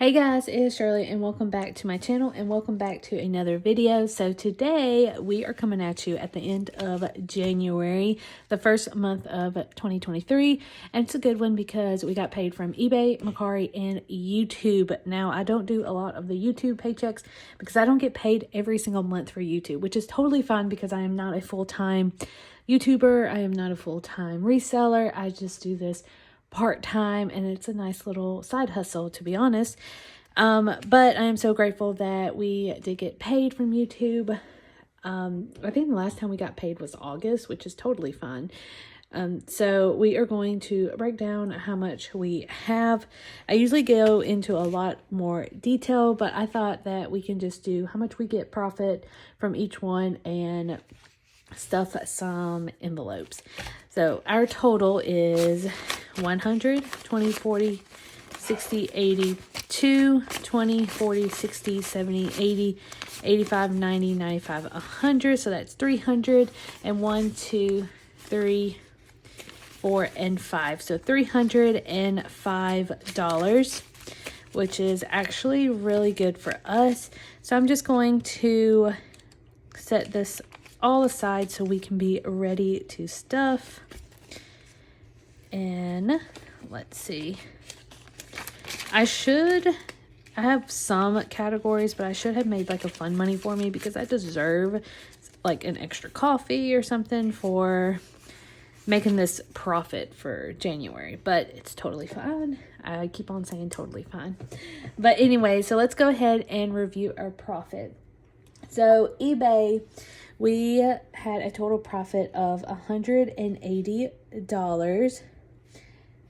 Hey guys, it's Shirley and welcome back to my channel and welcome back to another video. So today we are coming at you at the end of January, the first month of 2023. And it's a good one because we got paid from eBay, Mercari, and YouTube. Now I don't do a lot of the YouTube paychecks because I don't get paid every single month for YouTube, which is totally fine because I am not a full-time YouTuber. I am not a full-time reseller. I just do this part-time and it's a nice little side hustle, to be honest. But I am so grateful that we did get paid from YouTube. I think the last time we got paid was August, which is totally fine. So we are going to break down how much we have. I usually go into a lot more detail, but I thought that we can just do how much we get profit from each one and stuff some envelopes. So our total is 100, 20, 40, 60, 80, 2, 20, 40, 60, 70, 80, 85, 90, 95, 100. So that's 300 and 1, 2, 3, 4, and 5. So $305, which is actually really good for us. So I'm just going to set this all aside so we can be ready to stuff. And let's see, I have some categories, but I should have made like a fun money for me because I deserve like an extra coffee or something for making this profit for January, but it's totally fine. I keep on saying totally fine. But anyway, so let's go ahead and review our profit. So eBay, we had a total profit of $180.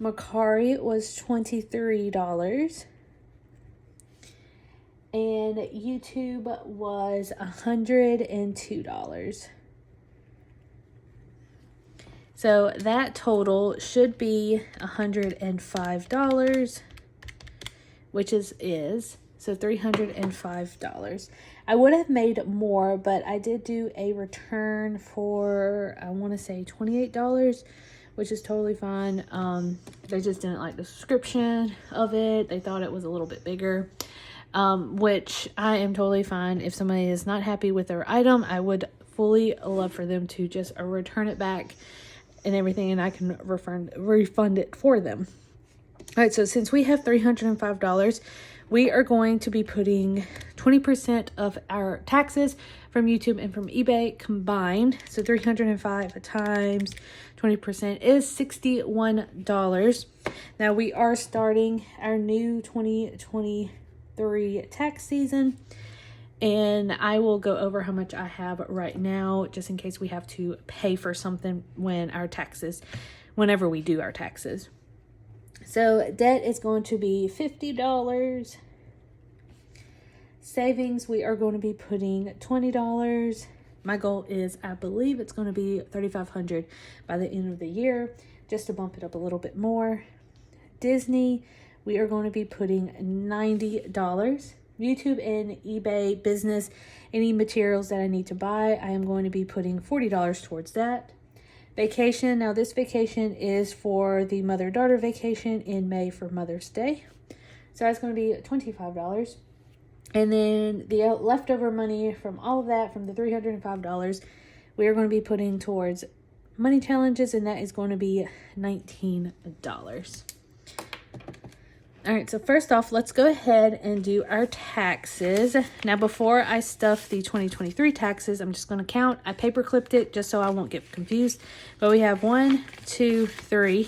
Mercari was $23. And YouTube was $102. So that total should be $105, which is so $305. I would have made more, but I did do a return for, I want to say $28, which is totally fine. They just didn't like the description of it. They thought it was a little bit bigger, which I am totally fine. If somebody is not happy with their item, I would fully love for them to just return it back and everything, and I can refund it for them. All right, so since we have $305, we are going to be putting 20% of our taxes from YouTube and from eBay combined. So 305 times 20% is $61. Now we are starting our new 2023 tax season, and I will go over how much I have right now just in case we have to pay for something whenever we do our taxes. So debt is going to be $50. Savings, we are going to be putting $20. My goal is, I believe it's going to be $3,500 by the end of the year, just to bump it up a little bit more. Disney, we are going to be putting $90. YouTube and eBay business, any materials that I need to buy, I am going to be putting $40 towards that. Vacation, now this vacation is for the mother-daughter vacation in May for Mother's Day. So that's going to be $25. And then the leftover money from all of that, from the $305, we are going to be putting towards money challenges, and that is going to be $19. All right, so first off, let's go ahead and do our taxes. Now, before I stuff the 2023 taxes, I'm just going to count. I paper clipped it just so I won't get confused. But we have 1, 2, 3,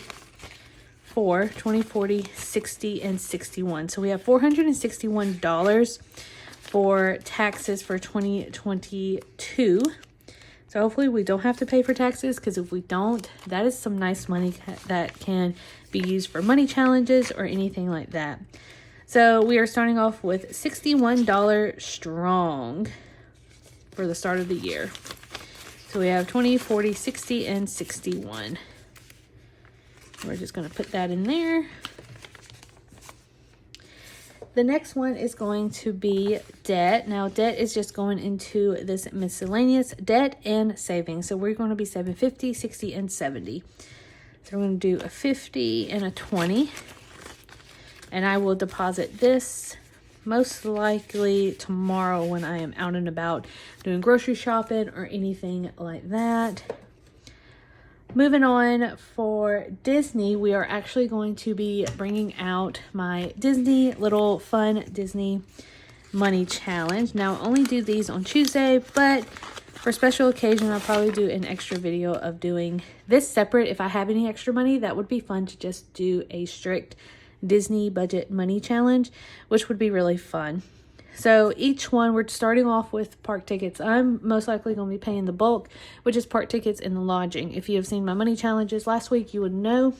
4, 20, 40, 60, and 61. So we have $461 for taxes for 2022. So hopefully we don't have to pay for taxes, because if we don't, that is some nice money that can be used for money challenges or anything like that. So we are starting off with $61 strong for the start of the year. So we have 20, 40, 60, and 61. We're just going to put that in there. The next one is going to be debt. Now, debt is just going into this miscellaneous debt and savings. So we're going to be saving 50, 60, and 70. So we're going to do a 50 and a 20. And I will deposit this most likely tomorrow when I am out and about doing grocery shopping or anything like that. Moving on, for Disney, we are actually going to be bringing out my Disney little fun Disney money challenge. Now, I only do these on Tuesday, but for special occasion, I'll probably do an extra video of doing this separate. If I have any extra money, that would be fun to just do a strict Disney budget money challenge, which would be really fun. So each one, we're starting off with park tickets. I'm most likely going to be paying the bulk, which is park tickets and the lodging. If you have seen my money challenges last week, you would know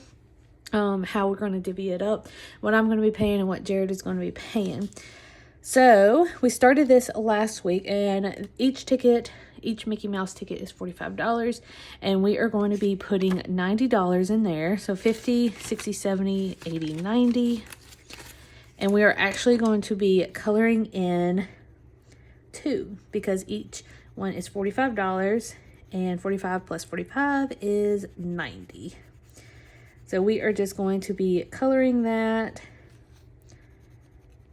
how we're going to divvy it up, what I'm going to be paying and what Jared is going to be paying. So we started this last week, and each Mickey Mouse ticket is $45, and we are going to be putting $90 in there. So 50, 60, 70, 80, 90. And we are actually going to be coloring in 2 because each one is $45, and 45 plus 45 is 90. So we are just going to be coloring that.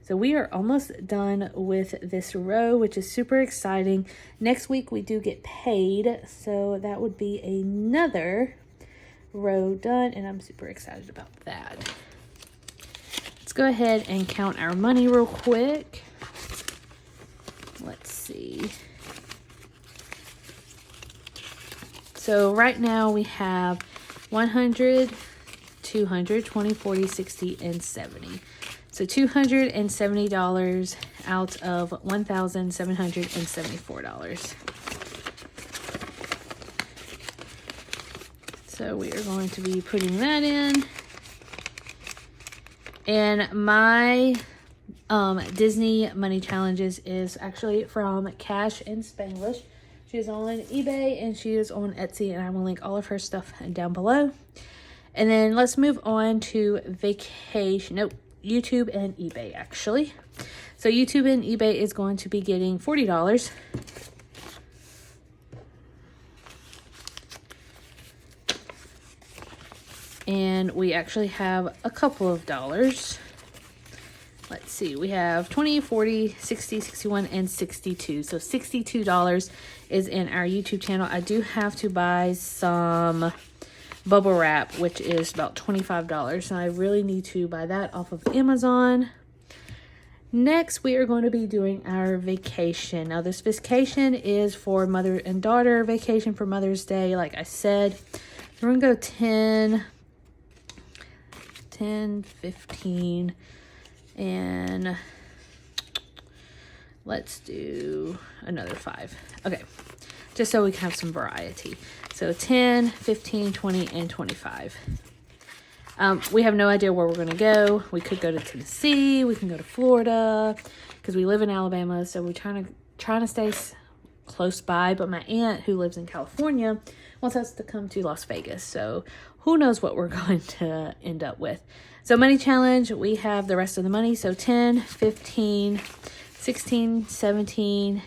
So we are almost done with this row, which is super exciting. Next week we do get paid, so that would be another row done, and I'm super excited about that. Let's go ahead and count our money real quick. Let's see. So right now we have 100, 200, 20, 40, 60, and 70. So $270 out of $1,774. So we are going to be putting that in. And my Disney money challenges is actually from Cash and Spanglish. She is on eBay and she is on Etsy, and I will link all of her stuff down below. And then let's move on to vacation. Nope, YouTube and eBay actually. So YouTube and eBay is going to be getting $40. And we actually have a couple of dollars. Let's see, we have 20, 40, 60, 61, and 62. So $62 is in our YouTube channel. I do have to buy some bubble wrap, which is about $25. And I really need to buy that off of Amazon. Next, we are going to be doing our vacation. Now, this vacation is for mother and daughter vacation for Mother's Day. Like I said, we're going to go 10, 15, and let's do another 5. Okay, just so we can have some variety. So 10, 15, 20, and 25. We have no idea where we're going to go. We could go to Tennessee. We can go to Florida because we live in Alabama. So we're trying to stay close by. But my aunt, who lives in California, wants us to come to Las Vegas. So who knows what we're going to end up with. So money challenge, we have the rest of the money. So 10, 15, 16, 17,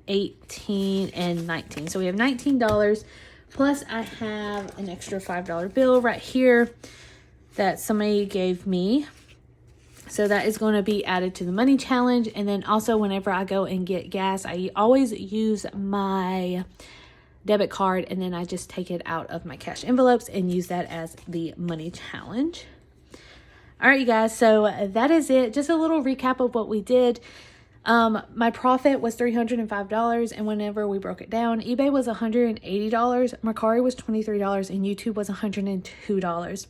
18, and 19. So we have $19. Plus I have an extra $5 bill right here that somebody gave me. So that is going to be added to the money challenge. And then also whenever I go and get gas, I always use my debit card, and then I just take it out of my cash envelopes and use that as the money challenge. All right, you guys, so that is it. Just a little recap of what we did. My profit was $305, and whenever we broke it down, eBay was $180, Mercari was $23, and YouTube was $102.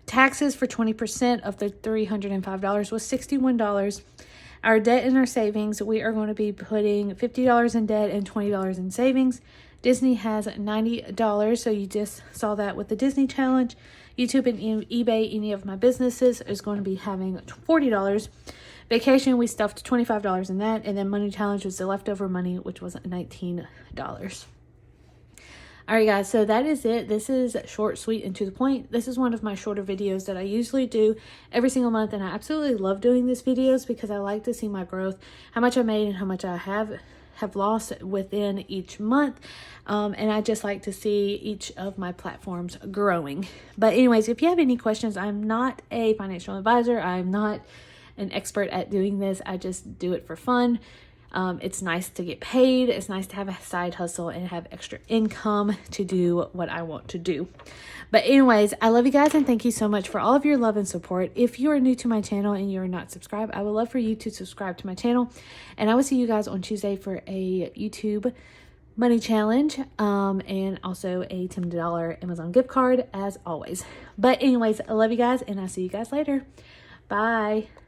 Taxes for 20% of the $305 was $61. Our debt and our savings, we are going to be putting $50 in debt and $20 in savings. Disney has $90, so you just saw that with the Disney challenge. YouTube and eBay, any of my businesses, is going to be having $40. Vacation, we stuffed $25 in that, and then money challenge was the leftover money, which was $19. All right, guys, so that is it. This is short, sweet, and to the point. This is one of my shorter videos that I usually do every single month, and I absolutely love doing these videos because I like to see my growth, how much I made and how much I have lost within each month. And I just like to see each of my platforms growing. But anyways, if you have any questions, I'm not a financial advisor. I'm not an expert at doing this. I just do it for fun. It's nice to get paid. It's nice to have a side hustle and have extra income to do what I want to do. But anyways, I love you guys and thank you so much for all of your love and support. If you are new to my channel and you are not subscribed, I would love for you to subscribe to my channel. And I will see you guys on Tuesday for a YouTube money challenge and also a $10 Amazon gift card as always. But anyways, I love you guys and I'll see you guys later. Bye.